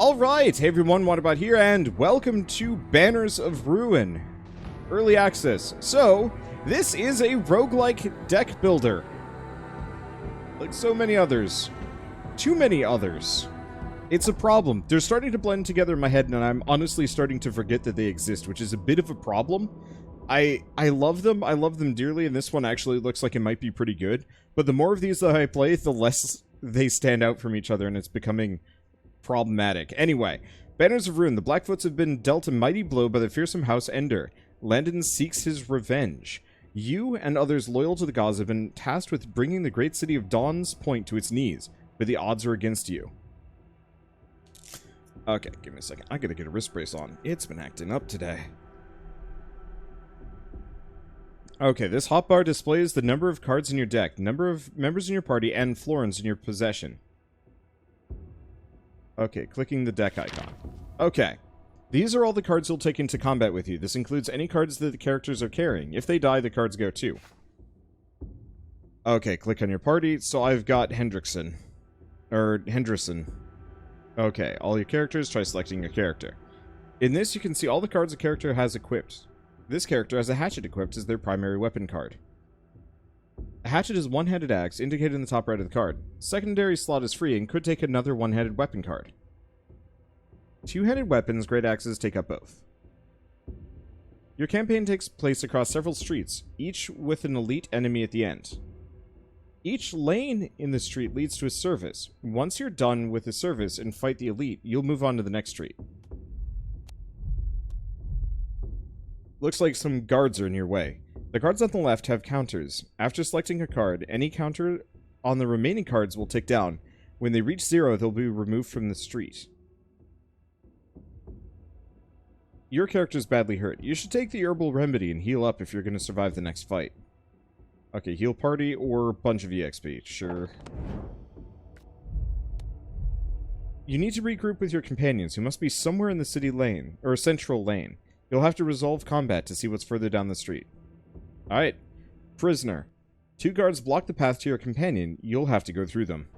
Alright, hey everyone, Whatabout here, and welcome to Banners of Ruin. Early access. So, this is a roguelike deck builder. Like so many others. Too many others. It's a problem. They're starting to blend together in my head, and I'm honestly starting to forget that they exist, which is a bit of a problem. I love them dearly, and this one actually looks like it might be pretty good. But the more of these that I play, the less they stand out from each other, and it's becoming problematic. Anyway, Banners of Ruin. The Blackfoots have been dealt a mighty blow by the fearsome House Ender. Landon seeks his revenge. You and others loyal to the gods have been tasked with bringing the great city of Dawn's Point to its knees, but the odds are against you. Okay, give me a second. I gotta get a wrist brace on. It's been acting up today. Okay, this hotbar displays the number of cards in your deck, number of members in your party, and florins in your possession. Okay, clicking the deck icon. Okay. These are all the cards you'll take into combat with you. This includes any cards that the characters are carrying. If they die, the cards go too. Okay, click on your party. So I've got Henderson. Okay, all your characters, try selecting your character. In this, you can see all the cards a character has equipped. This character has a hatchet equipped as their primary weapon card. A hatchet is a one-handed axe, indicated in the top right of the card. Secondary slot is free and could take another one-handed weapon card. Two-handed weapons, great axes, take up both. Your campaign takes place across several streets, each with an elite enemy at the end. Each lane in the street leads to a service. Once you're done with the service and fight the elite, you'll move on to the next street. Looks like some guards are in your way. The cards on the left have counters. After selecting a card, any counter on the remaining cards will tick down. When they reach 0, they'll be removed from the street. Your character's badly hurt. You should take the herbal remedy and heal up if you're going to survive the next fight. Okay, heal party or bunch of EXP. Sure. You need to regroup with your companions, who must be somewhere in the city lane, or central lane. You'll have to resolve combat to see what's further down the street. Alright. Prisoner. 2 guards block the path to your companion. You'll have to go through them.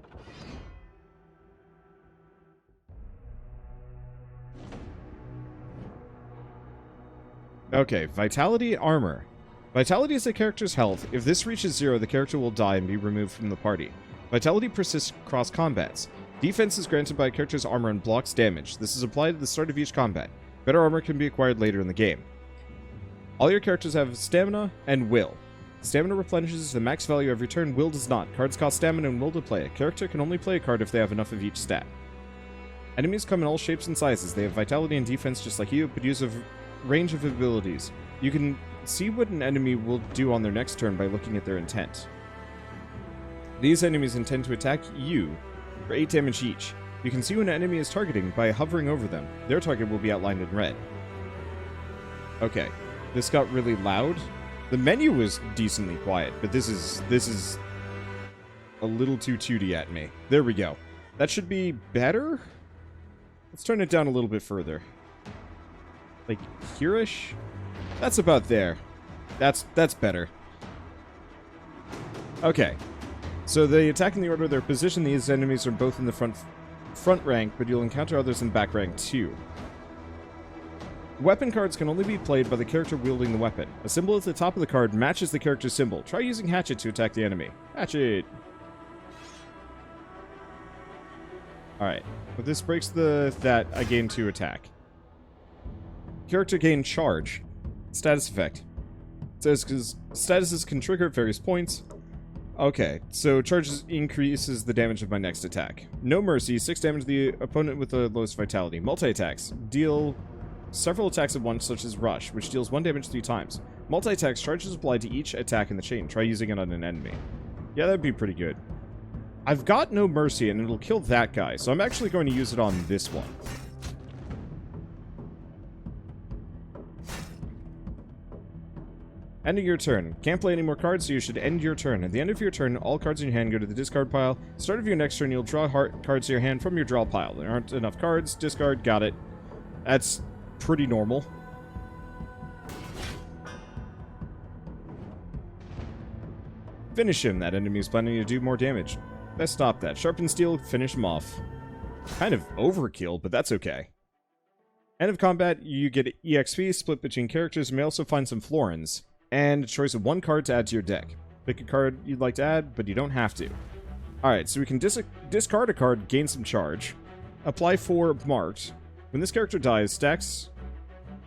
Okay, Vitality Armor. Vitality is a character's health. If this reaches 0, the character will die and be removed from the party. Vitality persists across combats. Defense is granted by a character's armor and blocks damage. This is applied at the start of each combat. Better armor can be acquired later in the game. All your characters have stamina and will. Stamina replenishes the max value every turn, will does not. Cards cost stamina and will to play. A character can only play a card if they have enough of each stat. Enemies come in all shapes and sizes. They have vitality and defense just like you, but use a range of abilities. You can see what an enemy will do on their next turn by looking at their intent. These enemies intend to attack you for 8 damage each. You can see when an enemy is targeting by hovering over them. Their target will be outlined in red. Okay, this got really loud. The menu was decently quiet, but this is a little too tooty at me. There we go. That should be better? Let's turn it down a little bit further. Like, here-ish? That's about there. That's better. Okay. So they attack in the order of their position. These enemies are both in the front rank, but you'll encounter others in the back rank too. Weapon cards can only be played by the character wielding the weapon. A symbol at the top of the card matches the character's symbol. Try using Hatchet to attack the enemy. Hatchet! Alright. But this breaks that I gain 2 attack. Character gain charge. Status effect. It says because statuses can trigger at various points. Okay, so charges increases the damage of my next attack. No mercy, 6 damage to the opponent with the lowest vitality. Multi-attacks. Deal several attacks at once, such as Rush, which deals 1 damage 3 times. Multi-attacks, charges applied to each attack in the chain. Try using it on an enemy. Yeah, that'd be pretty good. I've got no mercy, and it'll kill that guy, so I'm actually going to use it on this one. Ending your turn. Can't play any more cards, so you should end your turn. At the end of your turn, all cards in your hand go to the discard pile. Start of your next turn, you'll draw cards to your hand from your draw pile. There aren't enough cards. Discard. Got it. That's pretty normal. Finish him. That enemy is planning to do more damage. Best stop that. Sharpen steel. Finish him off. Kind of overkill, but that's okay. End of combat, you get EXP split between characters. You may also find some florins, and a choice of one card to add to your deck. Pick a card you'd like to add, but you don't have to. Alright, so we can discard a card, gain some charge. Apply 4 marked. When this character dies, stacks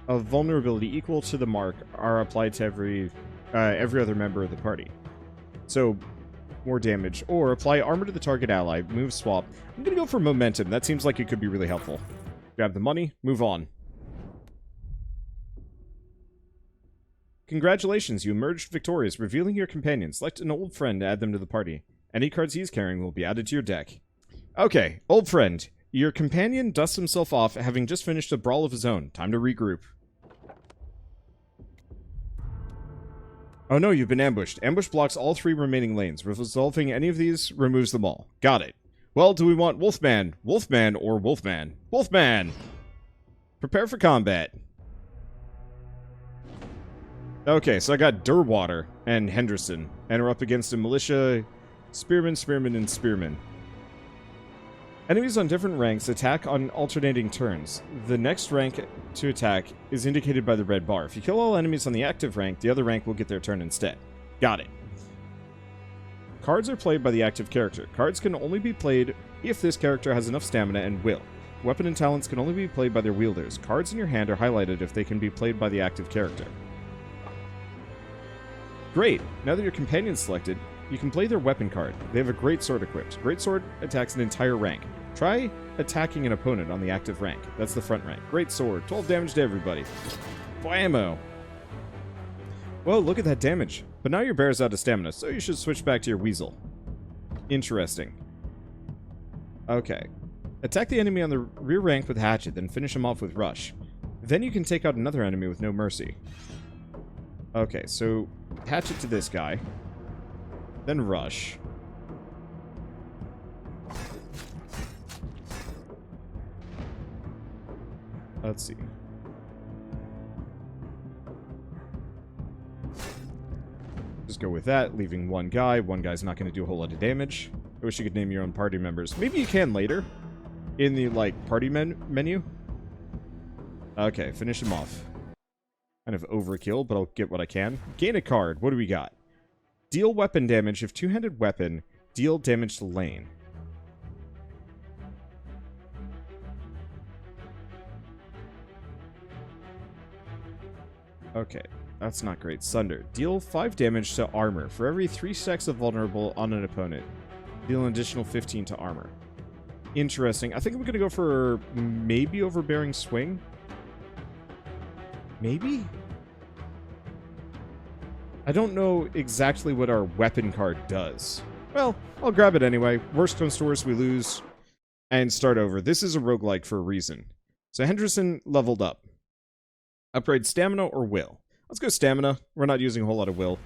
of vulnerability equal to the mark are applied to every other member of the party. So, more damage. Or apply armor to the target ally, move swap. I'm gonna go for momentum. That seems like it could be really helpful. Grab the money, move on. Congratulations, you emerged victorious, revealing your companion. Select an old friend to add them to the party. Any cards he's carrying will be added to your deck. Okay, old friend. Your companion dusts himself off, having just finished a brawl of his own. Time to regroup. Oh no, you've been ambushed. Ambush blocks all 3 remaining lanes. Resolving any of these removes them all. Got it. Well, do we want Wolfman, Wolfman, or Wolfman? Wolfman! Prepare for combat. Okay, so I got Durwater and Henderson, and we're up against a militia... Spearman, Spearman, and Spearman. Enemies on different ranks attack on alternating turns. The next rank to attack is indicated by the red bar. If you kill all enemies on the active rank, the other rank will get their turn instead. Got it. Cards are played by the active character. Cards can only be played if this character has enough stamina and will. Weapon and talents can only be played by their wielders. Cards in your hand are highlighted if they can be played by the active character. Great! Now that your companion's selected, you can play their weapon card. They have a great sword equipped. Great sword attacks an entire rank. Try attacking an opponent on the active rank. That's the front rank. Great sword. 12 damage to everybody. Blammo! Whoa, look at that damage. But now your bear's out of stamina, so you should switch back to your Weasel. Interesting. Okay. Attack the enemy on the rear rank with Hatchet, then finish him off with Rush. Then you can take out another enemy with no mercy. Okay, so Hatchet to this guy. Then Rush. Let's see. Just go with that, leaving one guy. One guy's not going to do a whole lot of damage. I wish you could name your own party members. Maybe you can later. In the, like, party menu. Okay, finish him off. Kind of overkill, but I'll get what I can. Gain a card. What do we got? Deal weapon damage. If two-handed weapon, deal damage to lane. Okay, that's not great. Sunder. Deal 5 damage to armor. For every 3 stacks of vulnerable on an opponent, deal an additional 15 to armor. Interesting. I think I'm going to go for maybe overbearing swing. Maybe? I don't know exactly what our weapon card does. Well, I'll grab it anyway. Worst comes to worst, we lose and start over. This is a roguelike for a reason. So Henderson leveled up. Upgrade stamina or will. Let's go stamina. We're not using a whole lot of will.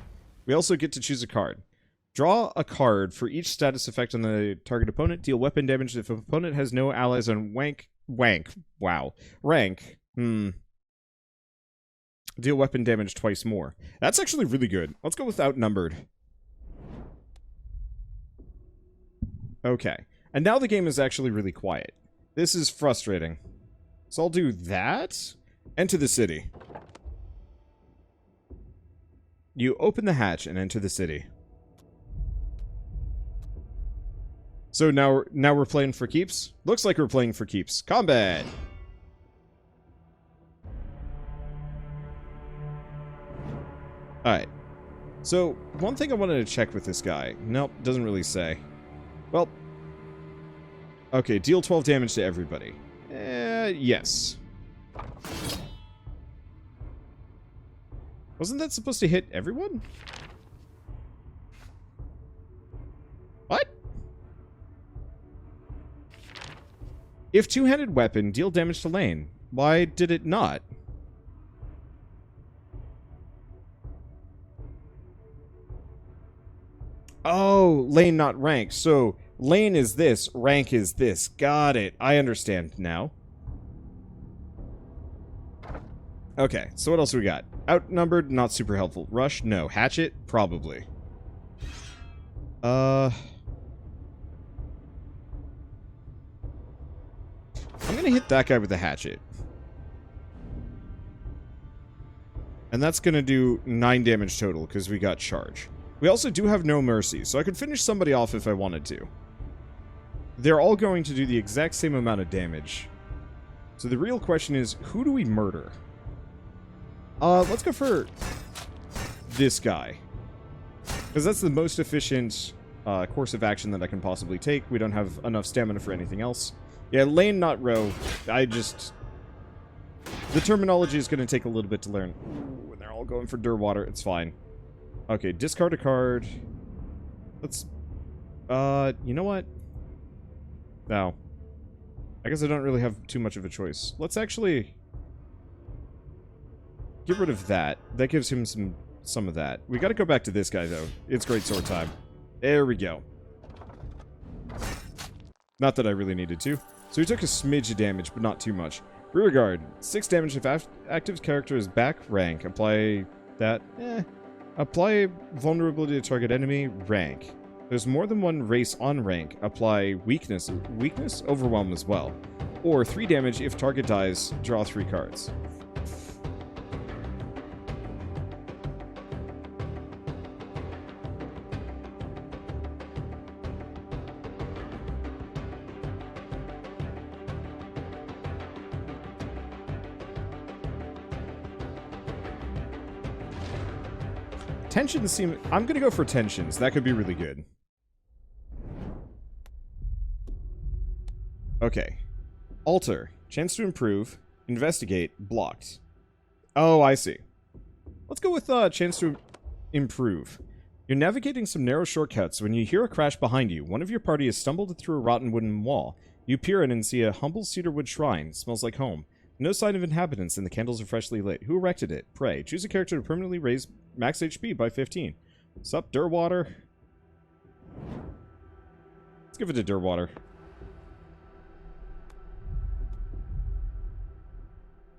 We also get to choose a card. Draw a card for each status effect on the target opponent. Deal weapon damage if an opponent has no allies on rank. Deal weapon damage twice more. That's actually really good. Let's go with outnumbered. Okay. And now the game is actually really quiet. This is frustrating. So I'll do that. Enter the city. You open the hatch and enter the city. So now we're playing for keeps? Looks like we're playing for keeps. Combat! Alright. So, one thing I wanted to check with this guy. Nope, doesn't really say. Well. Okay, deal 12 damage to everybody. Yes. Wasn't that supposed to hit everyone? What? If two-handed weapon, deal damage to lane. Why did it not? Oh, lane not rank. So, lane is this, rank is this. Got it. I understand now. Okay, so what else we got? Outnumbered, not super helpful. Rush, no. Hatchet, probably. gonna hit that guy with the hatchet. And that's gonna do 9 damage total, because we got charge. We also do have no mercy, so I could finish somebody off if I wanted to. They're all going to do the exact same amount of damage. So the real question is, who do we murder? Let's go for this guy. Because that's the most efficient course of action that I can possibly take. We don't have enough stamina for anything else. Yeah, lane, not row. The terminology is going to take a little bit to learn. Ooh, when they're all going for Durwater, it's fine. Okay, discard a card. Let's... you know what? No. I guess I don't really have too much of a choice. Let's actually... get rid of that. That gives him some of that. We gotta go back to this guy, though. It's great sword time. There we go. Not that I really needed to. So he took a smidge of damage, but not too much. Rearguard. 6 damage if active character is back rank. Apply that. Apply vulnerability to target enemy. Rank. There's more than one race on rank. Apply weakness. Weakness? Overwhelm as well. Or 3 damage if target dies. Draw 3 cards. Tensions seem... I'm gonna go for tensions. That could be really good. Okay. Alter. Chance to improve. Investigate. Blocked. Oh, I see. Let's go with chance to improve. You're navigating some narrow shortcuts when you hear a crash behind you. One of your party has stumbled through a rotten wooden wall. You peer in and see a humble cedarwood shrine. Smells like home. No sign of inhabitants, and the candles are freshly lit. Who erected it? Pray. Choose a character to permanently raise max HP by 15. Sup, Durwater? Let's give it to Durwater.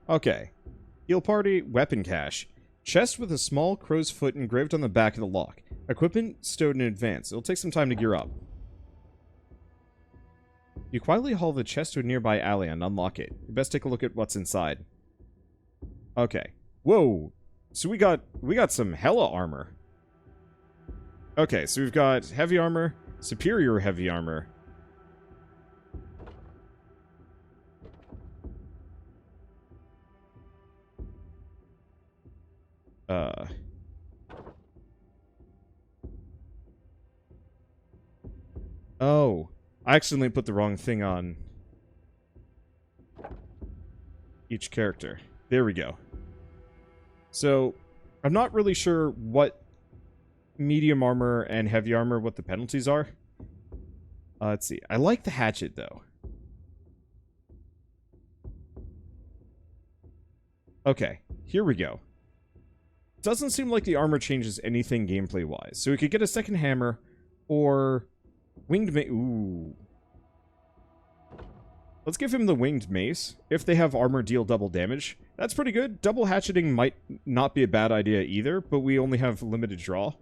Okay. Heal party, weapon cache. Chest with a small crow's foot engraved on the back of the lock. Equipment stowed in advance. It'll take some time to gear up. You quietly haul the chest to a nearby alley and unlock it. You best take a look at what's inside. Okay. Whoa! So we got some hella armor. Okay, so we've got heavy armor, superior heavy armor. Oh. I accidentally put the wrong thing on each character. There we go. So, I'm not really sure what medium armor and heavy armor, what the penalties are. Let's see. I like the hatchet, though. Okay, here we go. Doesn't seem like the armor changes anything gameplay-wise. So we could get a second hammer, or... winged mace. Ooh. Let's give him the winged mace. If they have armor deal double damage. That's pretty good. Double hatcheting might not be a bad idea either, but we only have limited draw.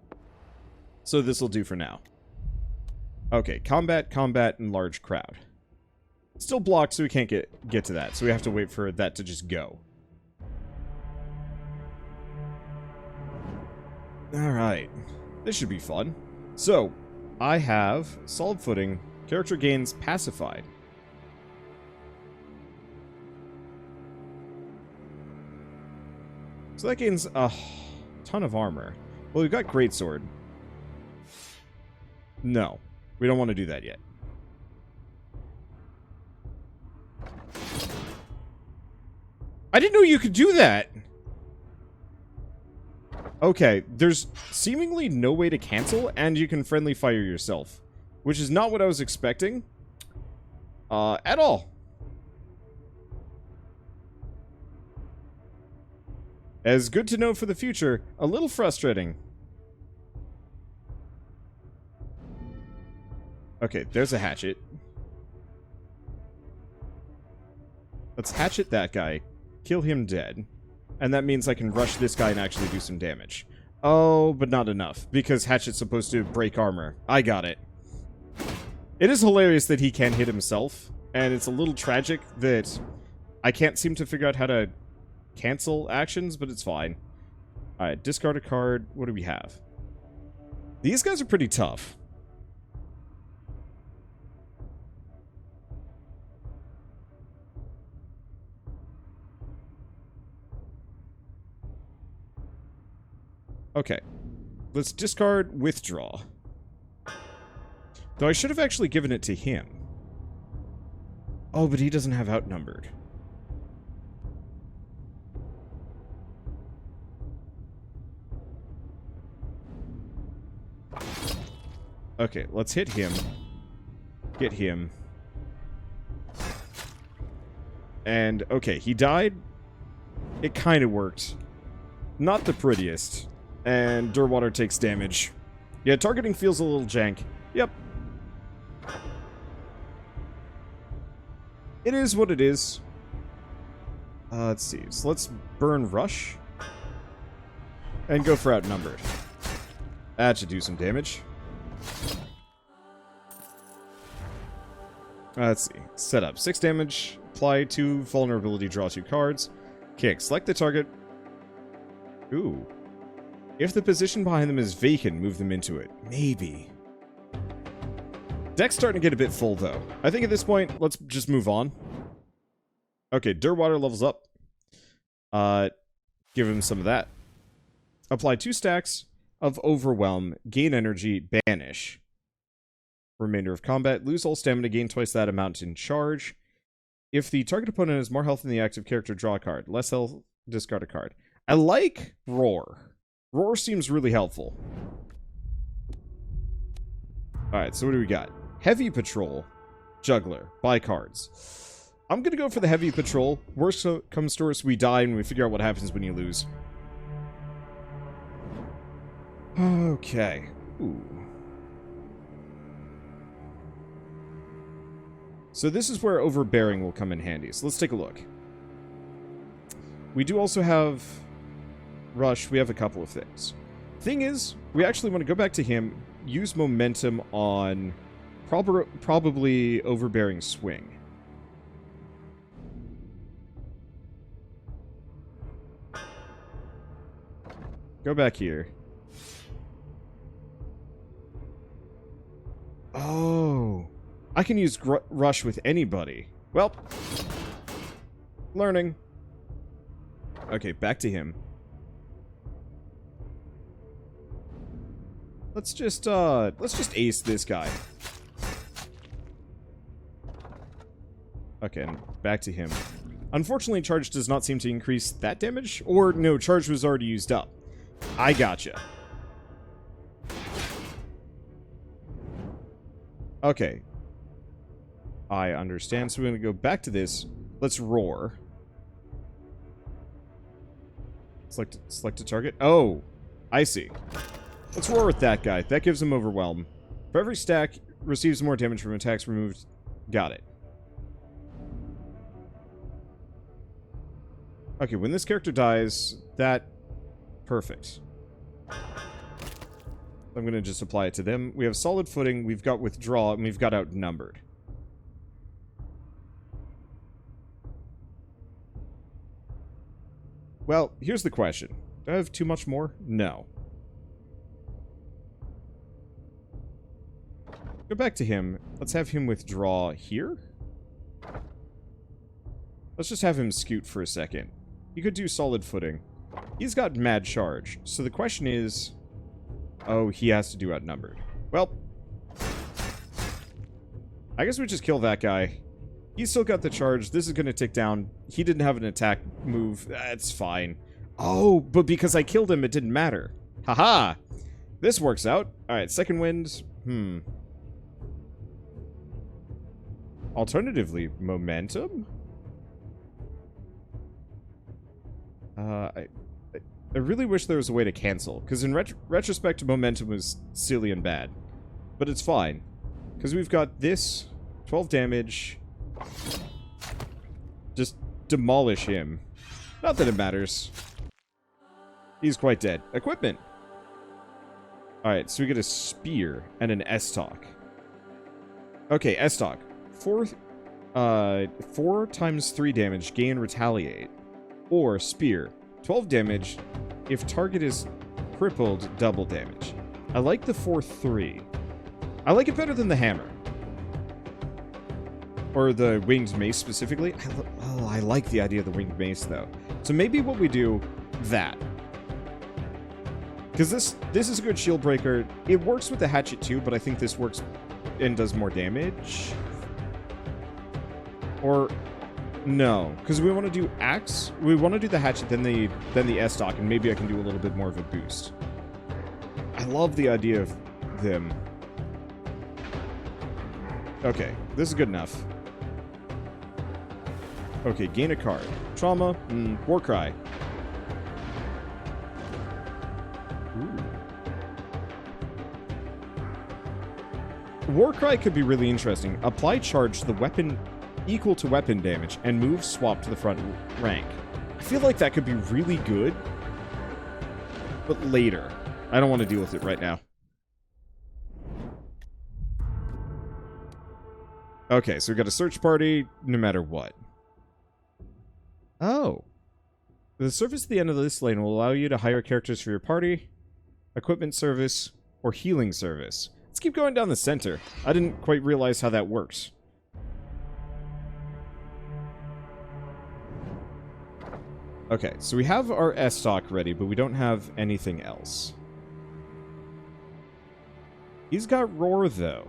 So this will do for now. Okay, combat, and large crowd. Still blocked, so we can't get to that. So we have to wait for that to just go. Alright. This should be fun. So, I have solid footing. Character gains pacified. So that gains a ton of armor. Well, we've got greatsword. No, we don't want to do that yet. I didn't know you could do that! Okay, there's seemingly no way to cancel, and you can friendly fire yourself. Which is not what I was expecting. At all. As good to know for the future, a little frustrating. Okay, there's a hatchet. Let's hatchet that guy. Kill him dead. And that means I can rush this guy and actually do some damage. Oh, but not enough, because hatchet's supposed to break armor. I got it. It is hilarious that he can hit himself. And it's a little tragic that I can't seem to figure out how to cancel actions, but it's fine. Alright, discard a card. What do we have? These guys are pretty tough. Okay. Let's discard withdraw. Though I should have actually given it to him. Oh, but he doesn't have outnumbered. Okay, let's hit him. Get him. And, okay, he died. It kind of worked. Not the prettiest. And Durwater takes damage. Yeah, targeting feels a little jank. Yep. It is what it is. Let's see. So let's burn Rush. And go for outnumbered. That should do some damage. Let's see. Set up 6 damage. Apply 2 vulnerability. Draw 2 cards. Kick. Select the target. Ooh. If the position behind them is vacant, move them into it. Maybe. Deck's starting to get a bit full, though. I think at this point, let's just move on. Okay, Durwater levels up. Give him some of that. Apply 2 stacks of Overwhelm. Gain energy. Banish. Remainder of combat. Lose all stamina. Gain twice that amount in charge. If the target opponent has more health than the active character, draw a card. Less health, discard a card. I like Roar. Roar seems really helpful. Alright, so what do we got? Heavy Patrol. Juggler. Buy cards. I'm gonna go for the Heavy Patrol. Worst comes to worst, we die and we figure out what happens when you lose. Okay. Ooh. So this is where Overbearing will come in handy. So let's take a look. We do also have Rush. We have a couple of things. Thing is, we actually want to go back to him, use Momentum on probably Overbearing Swing. Go back here. Oh. I can use Rush with anybody. Well. Learning. Okay, back to him. Let's just ace this guy. Okay, and back to him. Unfortunately, charge does not seem to increase that damage. Or, no, charge was already used up. I gotcha. Okay. I understand, so we're gonna go back to this. Let's roar. Select a target. Oh, I see. Let's roar with that guy. That gives him Overwhelm. For every stack, receives more damage from attacks removed. Got it. Okay, when this character dies, that... Perfect. I'm gonna just apply it to them. We have Solid Footing, we've got Withdraw, and we've got Outnumbered. Well, here's the question. Do I have too much more? No. Go back to him. Let's have him withdraw here. Let's just have him scoot for a second. He could do Solid Footing. He's got Mad Charge. So the question is... Oh, he has to do Outnumbered. Well... I guess we just kill that guy. He's still got the charge. This is going to tick down. He didn't have an attack move. That's fine. Oh, but because I killed him, it didn't matter. Haha! This works out. Alright, second wind. Alternatively, Momentum? I really wish there was a way to cancel. Because in retrospect, Momentum was silly and bad. But it's fine. Because we've got this. 12 damage. Just demolish him. Not that it matters. He's quite dead. Equipment. Alright, so we get a Spear and an S-Talk. Okay, S-Talk. 4 times 3 damage, gain retaliate. Or spear, 12 damage. If target is crippled, double damage. I like the 4-3. I like it better than the hammer. Or the winged mace specifically. I like the idea of the winged mace though. So maybe what we do, that. Because this is a good shield breaker. It works with the hatchet too, but I think this works and does more damage. Or no, because we want to do axe. We want to do the hatchet, then the S-stock, and maybe I can do a little bit more of a boost. I love the idea of them. Okay, this is good enough. Okay, gain a card. Trauma, war cry. Ooh. War cry could be really interesting. Apply charge to the weapon equal to weapon damage, and move swap to the front rank. I feel like that could be really good, but later. I don't want to deal with it right now. Okay, so we got a search party no matter what. Oh. The service at the end of this lane will allow you to hire characters for your party, equipment service, or healing service. Let's keep going down the center. I didn't quite realize how that works. Okay, so we have our S-stock ready, but we don't have anything else. He's got Roar, though.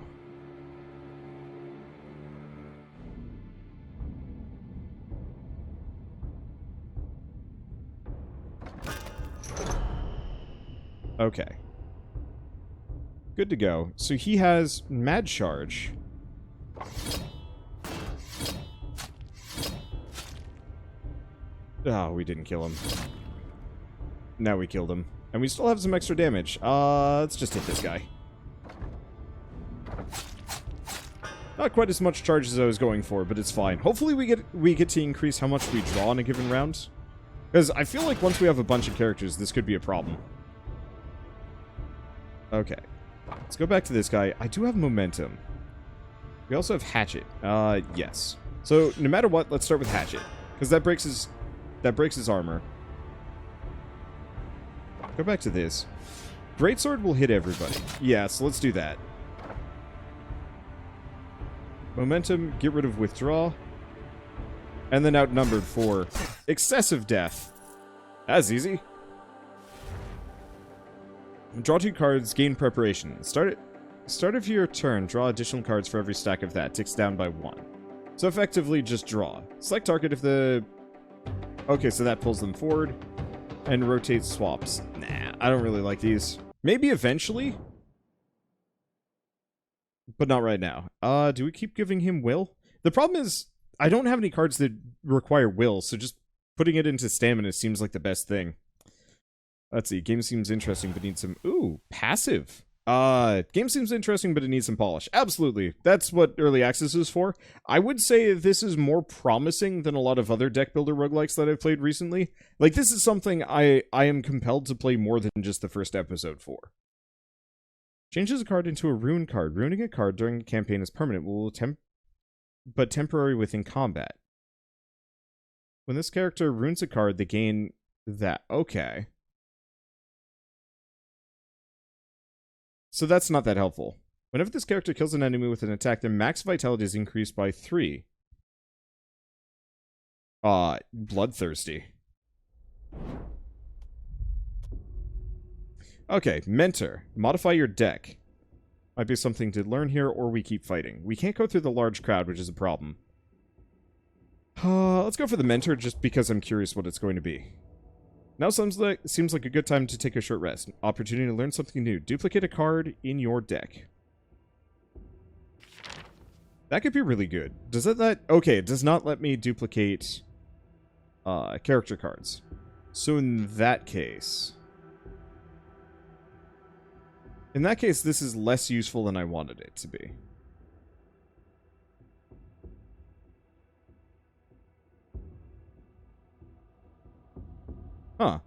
Okay. Good to go. So he has Mad Charge. Oh, we didn't kill him. Now we killed him. And we still have some extra damage. Let's just hit this guy. Not quite as much charge as I was going for, but it's fine. Hopefully we get to increase how much we draw in a given round. Because I feel like once we have a bunch of characters, this could be a problem. Okay. Let's go back to this guy. I do have momentum. We also have Hatchet. Yes. So, no matter what, let's start with Hatchet. Because that breaks his armor. Go back to this. Greatsword will hit everybody. Yeah, so let's do that. Momentum, get rid of withdraw. And then outnumbered for excessive death. That's easy. Draw 2 cards, gain preparation. Start of your turn, draw additional cards for every stack of that. Ticks down by 1. So effectively, just draw. Select target if the... Okay, so that pulls them forward. And rotates swaps. Nah, I don't really like these. Maybe eventually. But not right now. Do we keep giving him will? The problem is, I don't have any cards that require will, so just putting it into stamina seems like the best thing. Let's see. Game seems interesting, but needs some... Ooh, passive. Game seems interesting, but it needs some polish. Absolutely. That's what Early Access is for. I would say this is more promising than a lot of other deck builder roguelikes that I've played recently. Like, this is something I am compelled to play more than just the first episode for. Changes a card into a rune card. Ruining a card during a campaign is permanent, but temporary within combat. When this character runes a card, they gain that. Okay. So that's not that helpful. Whenever this character kills an enemy with an attack, their max vitality is increased by 3. Bloodthirsty. Okay, Mentor. Modify your deck. Might be something to learn here, or we keep fighting. We can't go through the large crowd, which is a problem. Let's go for the Mentor, just because I'm curious what it's going to be. Now seems like a good time to take a short rest. Opportunity to learn something new. Duplicate a card in your deck. That could be really good. Does that... Okay, it does not let me duplicate character cards. So in that case... In that case, this is less useful than I wanted it to be. Huh.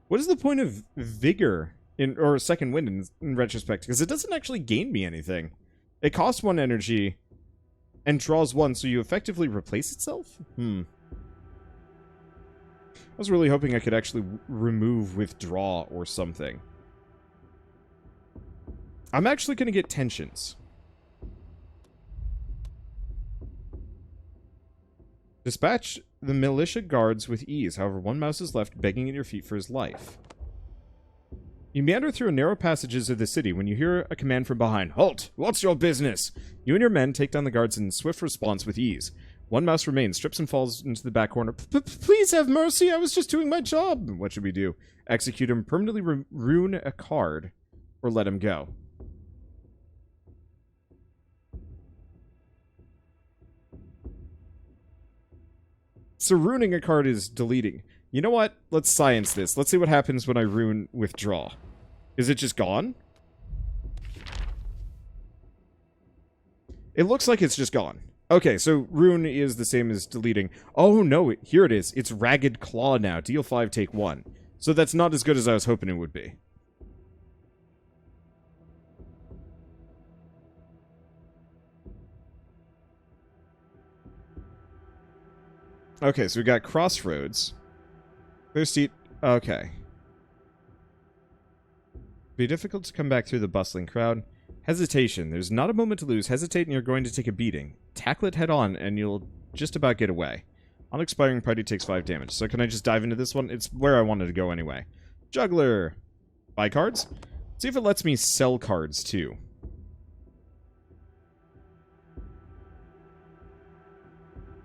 What is the point of Vigor or Second Wind in retrospect? Because it doesn't actually gain me anything. It costs 1 energy, and draws 1, so you effectively replace itself? I was really hoping I could actually remove withdraw or something. I'm actually going to get tensions. Dispatch the militia guards with ease. However, one mouse is left begging at your feet for his life. You meander through narrow passages of the city when you hear a command from behind. Halt! What's your business? You and your men take down the guards in swift response with ease. One mouse remains, trips and falls into the back corner. Please have mercy, I was just doing my job. What should we do? Execute him, permanently ruin a card, or let him go? So ruining a card is deleting. You know what? Let's science this. Let's see what happens when I ruin withdraw. Is it just gone? It looks like it's just gone. Okay, so ruin is the same as deleting. Oh no, here it is. It's Ragged Claw now. Deal 5, take 1. So that's not as good as I was hoping it would be. Okay, so we got Crossroads. Clear seat. Okay. Be difficult to come back through the bustling crowd. Hesitation. There's not a moment to lose. Hesitate and you're going to take a beating. Tackle it head on and you'll just about get away. Unexpiring party takes 5 damage. So can I just dive into this one? It's where I wanted to go anyway. Juggler. Buy cards? See if it lets me sell cards too.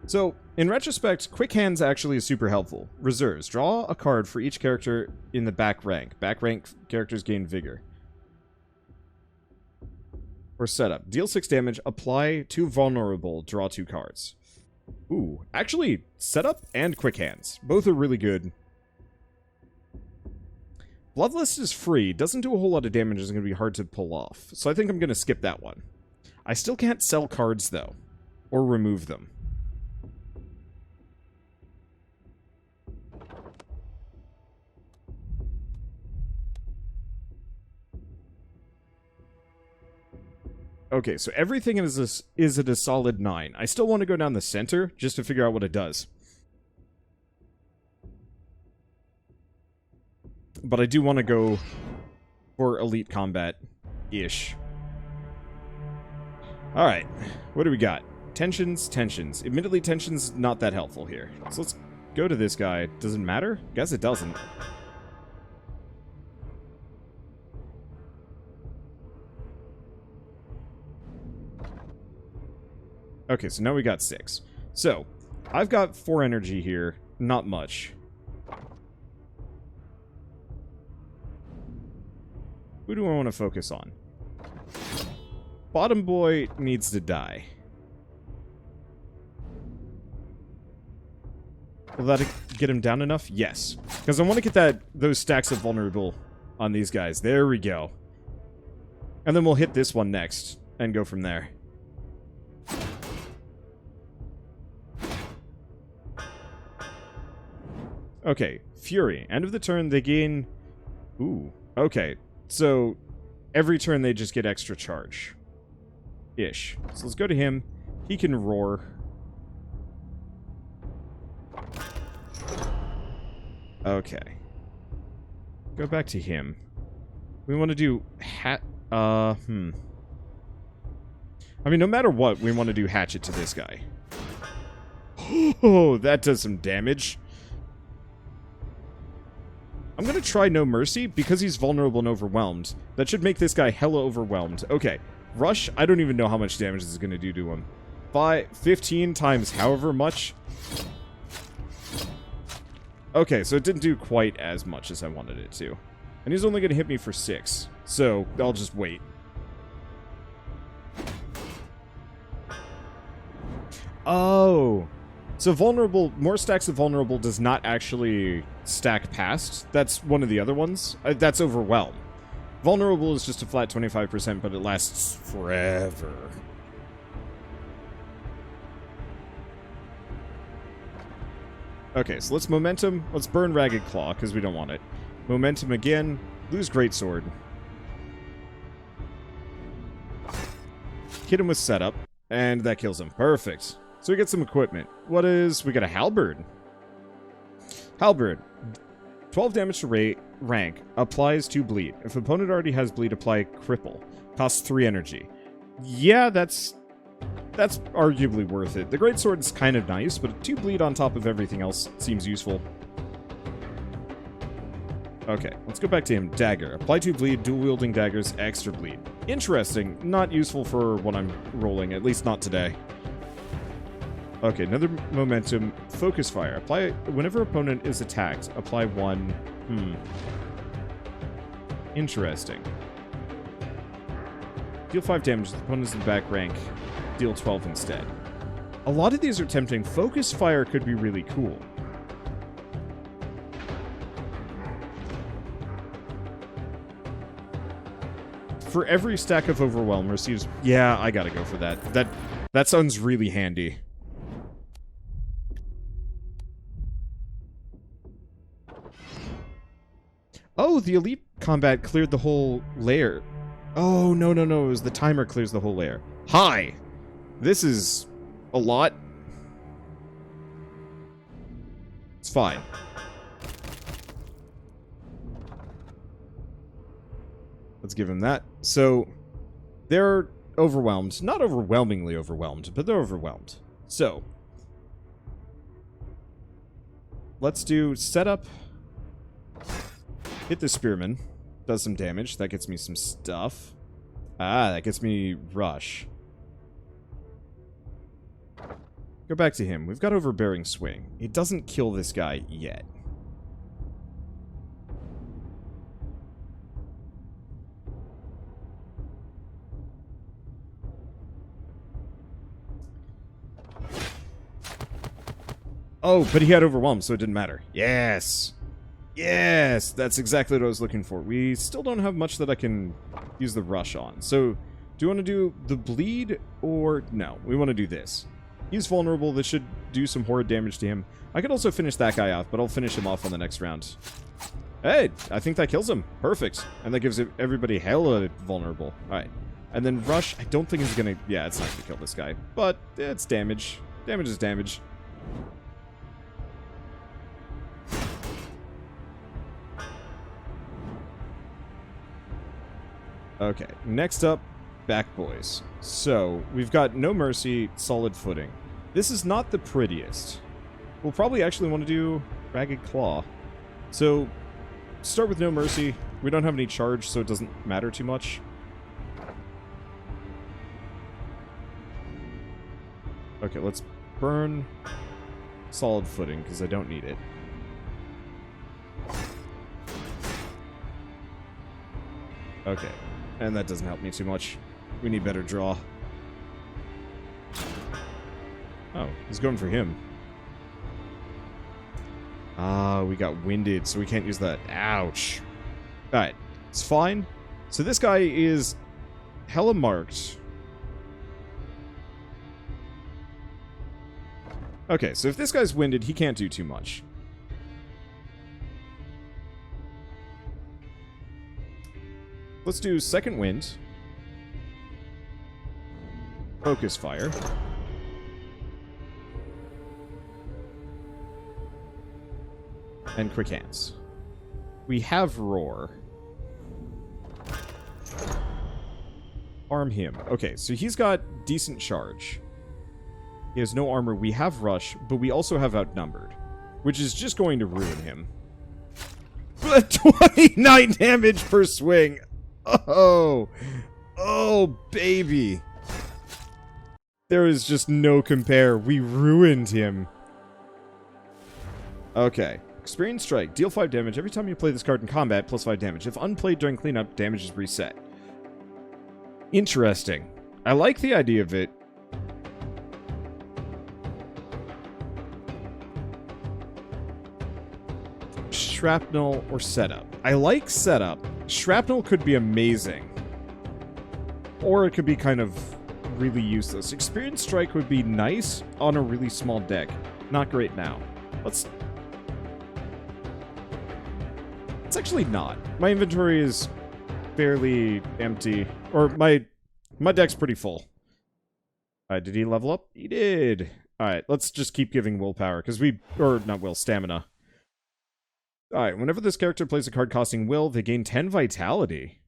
So, in retrospect, Quick Hands actually is super helpful. Reserves. Draw a card for each character in the back rank. Back rank characters gain vigor. Or setup. Deal 6 damage, apply 2 vulnerable, draw 2 cards. Ooh, actually, setup and Quick Hands. Both are really good. Bloodlust is free, doesn't do a whole lot of damage, it's going to be hard to pull off. So I think I'm going to skip that one. I still can't sell cards, though. Or remove them. Okay, so everything is at a solid 9. I still want to go down the center, just to figure out what it does. But I do want to go for elite combat-ish. Alright, what do we got? Tensions, tensions. Admittedly, tensions not that helpful here. So let's go to this guy. Does it matter? Guess it doesn't. Okay, so now we got 6. So, I've got 4 energy here. Not much. Who do I want to focus on? Bottom boy needs to die. Will that get him down enough? Yes. Because I want to get those stacks of vulnerable on these guys. There we go. And then we'll hit this one next and go from there. Okay, Fury. End of the turn, they gain... Ooh, okay. So, every turn they just get extra charge. Ish. So let's go to him. He can roar. Okay. Go back to him. We want to do... I mean, no matter what, we want to do Hatchet to this guy. Oh, that does some damage. I'm gonna try No Mercy, because he's vulnerable and overwhelmed. That should make this guy hella overwhelmed. Okay, Rush, I don't even know how much damage this is gonna do to him. 15 times however much. Okay, so it didn't do quite as much as I wanted it to. And he's only gonna hit me for 6, so I'll just wait. Oh! So vulnerable, more stacks of vulnerable does not actually stack past. That's one of the other ones. That's overwhelm. Vulnerable is just a flat 25%, but it lasts forever. Okay, so let's momentum. Let's burn Ragged Claw, because we don't want it. Momentum again. Lose Greatsword. Hit him with setup. And that kills him. Perfect. So we get some equipment. We got a halberd. Halberd. 12 damage to rank. Applies 2 bleed. If opponent already has bleed, apply cripple. Costs 3 energy. Yeah, that's arguably worth it. The greatsword is kind of nice, but 2 bleed on top of everything else seems useful. Okay, let's go back to him. Dagger. Apply 2 bleed, dual-wielding daggers, extra bleed. Interesting. Not useful for what I'm rolling, at least not today. Okay, another momentum. Focus fire. Apply whenever opponent is attacked. Apply 1. Interesting. Deal 5 damage. The opponent's in the back rank. Deal 12 instead. A lot of these are tempting. Focus fire could be really cool. For every stack of Overwhelm receives... Yeah, I gotta go for that. That sounds really handy. Oh, the elite combat cleared the whole layer. Oh, no. It was the timer clears the whole layer. Hi! This is a lot. It's fine. Let's give him that. So, they're overwhelmed. Not overwhelmingly overwhelmed, but they're overwhelmed. So, let's do setup. Hit the spearman. Does some damage. That gets me some stuff. Ah, that gets me rush. Go back to him. We've got overbearing swing. It doesn't kill this guy yet. Oh, but he had overwhelmed, so it didn't matter. Yes! Yes! That's exactly what I was looking for. We still don't have much that I can use the rush on. So, do you want to do the bleed, or... No, we want to do this. He's vulnerable. This should do some horrid damage to him. I could also finish that guy off, but I'll finish him off on the next round. Hey, I think that kills him. Perfect. And that gives everybody hella vulnerable. Alright. And then rush, I don't think it's gonna... Yeah, it's not gonna kill this guy. But it's damage. Damage is damage. Okay, next up, back boys. So, we've got No Mercy, Solid Footing. This is not the prettiest. We'll probably actually want to do Ragged Claw. So, start with No Mercy. We don't have any charge, so it doesn't matter too much. Okay, let's burn Solid Footing, because I don't need it. Okay. And that doesn't help me too much. We need better draw. Oh, he's going for him. Ah, we got winded, so we can't use that. Ouch. Alright, it's fine. So this guy is hella marked. Okay, so if this guy's winded, he can't do too much. Let's do second wind. Focus fire. And quick hands. We have roar. Arm him. Okay, so he's got decent charge. He has no armor. We have rush, but we also have outnumbered, which is just going to ruin him. 29 damage per swing. Oh, oh, baby. There is just no compare. We ruined him. Okay. Experience Strike. Deal 5 damage every time you play this card in combat, plus 5 damage. If unplayed during cleanup, damage is reset. Interesting. I like the idea of it. Shrapnel or setup. I like setup. Shrapnel could be amazing. Or it could be kind of really useless. Experience Strike would be nice on a really small deck. Not great now. Let's... It's actually not. My inventory is fairly empty. Or my deck's pretty full. Did he level up? He did. Alright, let's just keep giving willpower, because or not will, stamina. Alright, whenever this character plays a card costing will, they gain 10 vitality.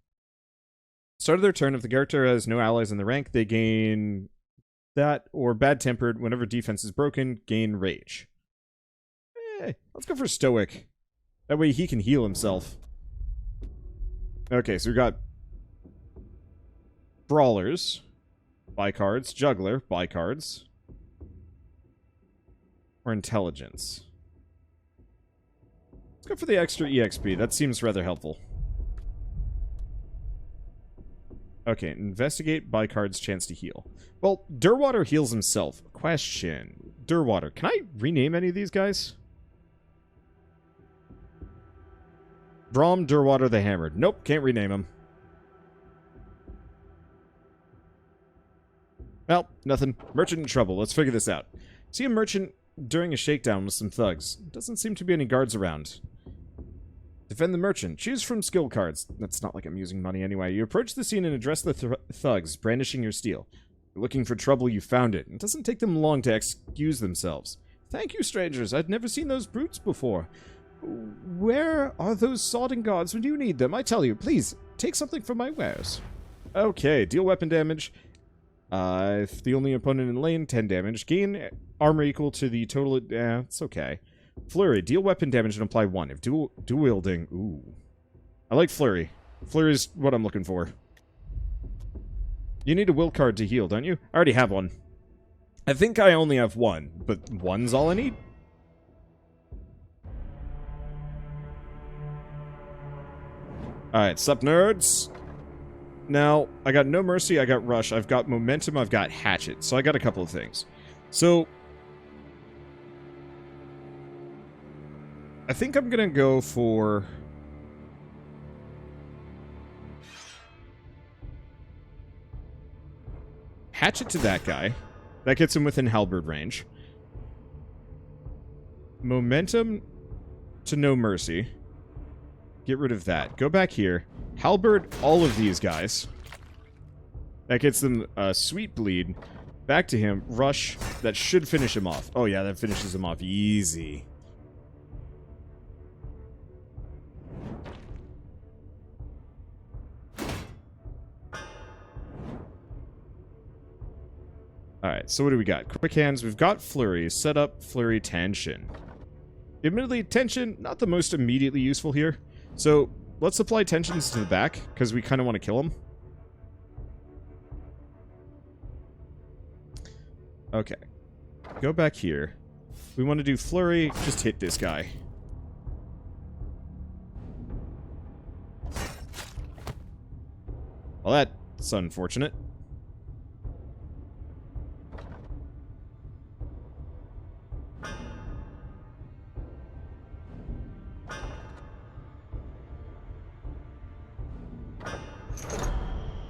Start of their turn, if the character has no allies in the rank, they gain that, or bad-tempered, whenever defense is broken, gain rage. Let's go for stoic. That way he can heal himself. Okay, so we got brawlers, buy cards, juggler, buy cards, or intelligence. Let's go for the extra EXP. That seems rather helpful. Okay, investigate, buy cards, chance to heal. Well, Durwater heals himself. Question. Durwater. Can I rename any of these guys? Braum, Durwater, the Hammered. Nope, can't rename him. Well, nothing. Merchant in trouble. Let's figure this out. See a merchant during a shakedown with some thugs. Doesn't seem to be any guards around. Defend the merchant. Choose from skill cards. That's not like I'm using money anyway. You approach the scene and address the thugs, brandishing your steel. You're looking for trouble, you found it. It doesn't take them long to excuse themselves. Thank you, strangers. I'd never seen those brutes before. Where are those sodding guards when you need them? I tell you, please, take something from my wares. Okay, deal weapon damage. If the only opponent in lane, 10 damage. Gain armor equal to the total... it's okay. Flurry, deal weapon damage and apply 1. If dual wielding... Ooh. I like Flurry. Flurry's what I'm looking for. You need a will card to heal, don't you? I already have one. I think I only have one, but 1's all I need? Alright, sup nerds? Now, I got No Mercy, I got Rush, I've got Momentum, I've got Hatchet. So I got a couple of things. So... I think I'm gonna go for... Hatchet to that guy. That gets him within halberd range. Momentum to No Mercy. Get rid of that. Go back here. Halberd all of these guys. That gets them a sweet bleed. Back to him. Rush. That should finish him off. Oh yeah, that finishes him off easy. Alright, so what do we got? Quick hands. We've got Flurry. Set up, Flurry, Tension. Admittedly, Tension, not the most immediately useful here. So, let's apply tensions to the back, because we kind of want to kill him. Okay. Go back here. We want to do Flurry, just hit this guy. Well, that's unfortunate.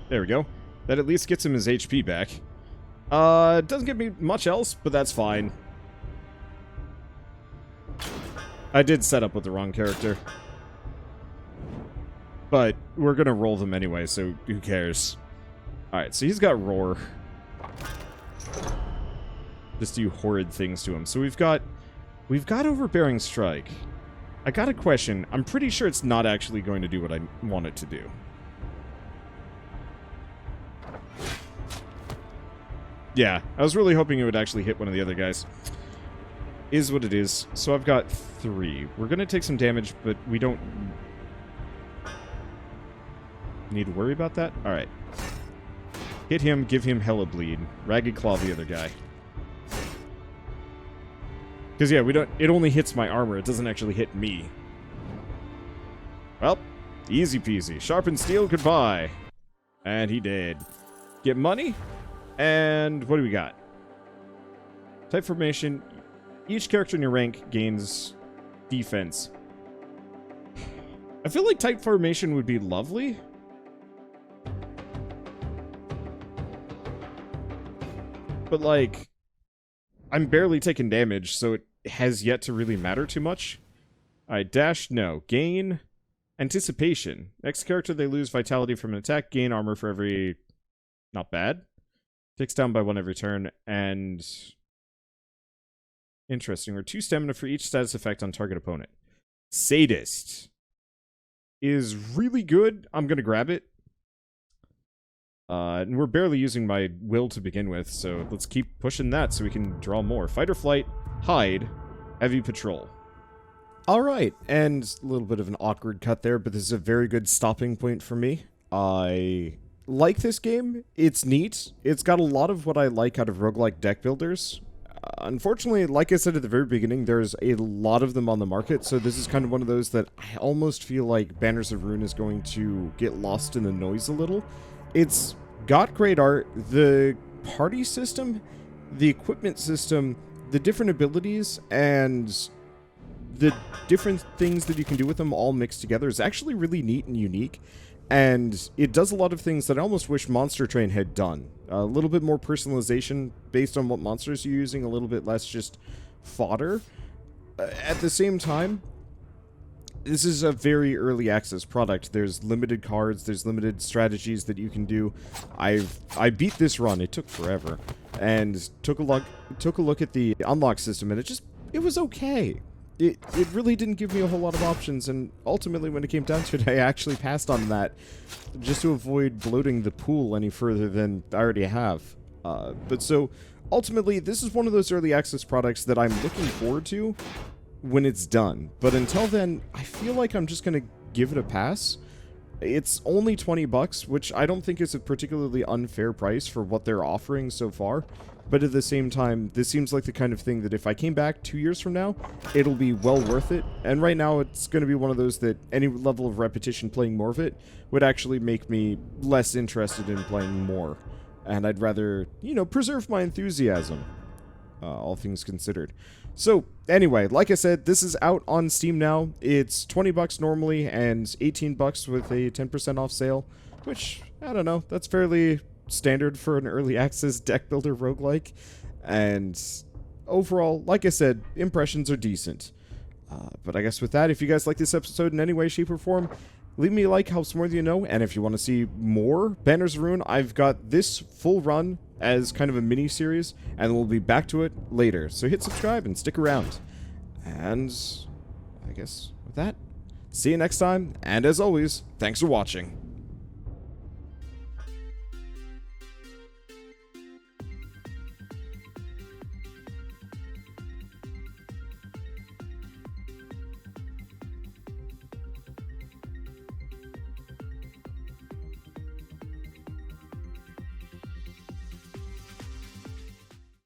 There we go. That at least gets him his HP back. It doesn't give me much else, but that's fine. I did set up with the wrong character. But we're gonna roll them anyway, so who cares? Alright, so he's got Roar. Just do horrid things to him. So we've got Overbearing Strike. I got a question. I'm pretty sure it's not actually going to do what I want it to do. Yeah, I was really hoping it would actually hit one of the other guys. Is what it is. So I've got 3. We're going to take some damage, but we don't need to worry about that. Alright. Hit him, give him hella bleed. Ragged Claw the other guy. Because, yeah, it only hits my armor. It doesn't actually hit me. Well, easy peasy. Sharpened steel, goodbye. And he did. Get money? And what do we got? Type formation. Each character in your rank gains defense. I feel like type formation would be lovely. But, like, I'm barely taking damage, so it has yet to really matter too much. Alright, dash, no. Gain anticipation. Next character, they lose vitality from an attack. Gain armor for every... Not bad. Takes down by 1 every turn, and... Interesting. Or 2 stamina for each status effect on target opponent. Sadist is really good. I'm going to grab it. And we're barely using my will to begin with, so let's keep pushing that so we can draw more. Fight or flight, hide, heavy patrol. Alright, and a little bit of an awkward cut there, but this is a very good stopping point for me. I like this game. It's neat. It's got a lot of what I like out of roguelike deck builders. Unfortunately, like I said at the very beginning, there's a lot of them on the market, so this is kind of one of those that I almost feel like Banners of Ruin is going to get lost in the noise a little. It's got great art. The party system, the equipment system, the different abilities, and the different things that you can do with them all mixed together is actually really neat and unique. And it does a lot of things that I almost wish Monster Train had done. A little bit more personalization based on what monsters you're using, a little bit less just fodder. At the same time, this is a very early access product. There's limited cards, there's limited strategies that you can do. I beat this run, it took forever, and took a look at the unlock system, and it was okay. It really didn't give me a whole lot of options, and ultimately when it came down to it, I actually passed on that just to avoid bloating the pool any further than I already have. But so, ultimately, this is one of those early access products that I'm looking forward to when it's done. But until then, I feel like I'm just going to give it a pass. It's only $20, which I don't think is a particularly unfair price for what they're offering so far. But at the same time, this seems like the kind of thing that if I came back 2 years from now, it'll be well worth it. And right now, it's going to be one of those that any level of repetition playing more of it would actually make me less interested in playing more. And I'd rather, you know, preserve my enthusiasm, all things considered. So, anyway, like I said, this is out on Steam now. It's $20 normally and $18 with a 10% off sale, which, I don't know, that's fairly standard for an early access deck builder roguelike. And overall, like I said, impressions are decent. But I guess with that, if you guys like this episode in any way, shape, or form, leave me a like, helps more than you know. And if you want to see more Banners of Ruin, I've got this full run as kind of a mini-series, and we'll be back to it later. So hit subscribe and stick around. And I guess with that, see you next time, and as always, thanks for watching.